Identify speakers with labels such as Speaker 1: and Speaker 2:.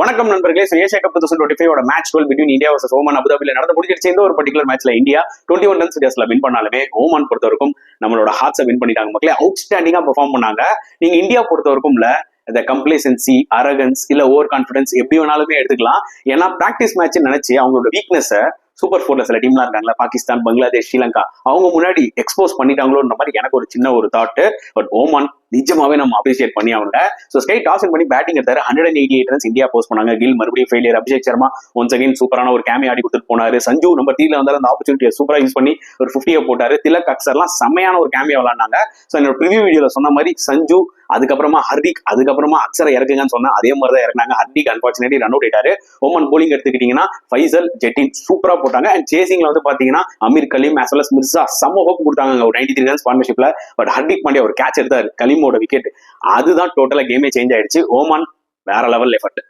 Speaker 1: வணக்கம் நண்பர்களே. Asia cup 2025 match 12 between India versus Oman அபுதாபில நடந்து முடிஞ்சிருச்சு. இந்த ஒரு பர்டிகுலர் மேட்ச்ல இந்தியா 21 ரன்ஸ் வித்தியாசத்துல வின் பண்ணாலுமே ஓமன் பொறுத்த வரைக்கும் நம்மளோட ஹார்ட்ஸை வின் பண்ணிட்டாங்க. மக்களே அவுட்ஸ்டாண்டிங்கா பெர்ஃபார்ம் பண்ணாங்க. நீங்க இந்தியா பொறுத்த வரைக்கும்ல இந்த கம்ப்ளேசன்சி, அரகன்ஸ் இல்ல ஓவர் கான்பிடன்ஸ் எப்படி வேணாலுமே எடுத்துக்கலாம். ஏன்னா பிராக்டிஸ் மேட்ச் நினைச்சு அவங்களோட வீக்னஸ் சூப்பர் 4ல சில டீம்லாம் இருக்காங்களா, பாகிஸ்தான், பங்களாதேஷ், ஸ்ரீலங்கா, அவங்க முன்னாடி எக்ஸ்போஸ் பண்ணிட்டாங்களோன்ற மாதிரி எனக்கு ஒரு சின்ன ஒரு தாட். பட் ஓமான் நிஜமாவே நம்ம அப்ரிஷியேட் பண்ணி அவங்க ஸ்கை டாஸ் பண்ணி பேட்டிங் எடுத்தாரு. 188 ரன்ஸ் இந்தியா போஸ்ட் பண்ணாங்க. கில் மறுபடியும் failure. Abhishek Sharma once again சூப்பரான ஒரு கேமே ஆடி கொடுத்துட்டு போனாரு. சஞ்சு நம்பர் 3ல வந்தாலும் அந்த ஆப்பர்ச்சுனிட்டியை சூப்பரா யூஸ் பண்ணி ஒரு 50 போட்டாரு. திலக் அக்சர்லாம் செம்மையான ஒரு கேமியா விளாண்டாங்க. ஸோ என்னோட ப்ரிவியூ வீடியோல சொன்ன மாதிரி சஞ்சு, அதுக்கப்புறமா ஹர்திக், அதுக்கப்புறமா அக்சரை இறக்குங்கன்னு சொன்னா அதே மாதிரி தான் இறக்குனாங்க. ஹர்திக் அன்பார்ச்சுனேட்லி ரன் அவுட் ஆயிட்டாரு. ஓமன் போலிங் எடுத்துக்கிட்டீங்கன்னா ஃபைசல், ஜெட்டின் சூப்பரா போட்டாங்க. அண்ட் சேசிங்ல வந்து பாத்தீங்கன்னா Amir Kaleem as well as Mirza செம்ம ஹோப் கொடுத்தாங்க ஒரு 93 ரன்ஸ் பார்ட்னர்ஷிப்ல. பட் ஹர்திக் பாண்டியா ஒரு கேட்ச் எடுத்தாரு, கலீமோட விக்கெட். அதுதான் டோட்டலா கேமே சேஞ்ச் ஆயிடுச்சு. ஓமான் வேற லெவல் எஃபர்ட்.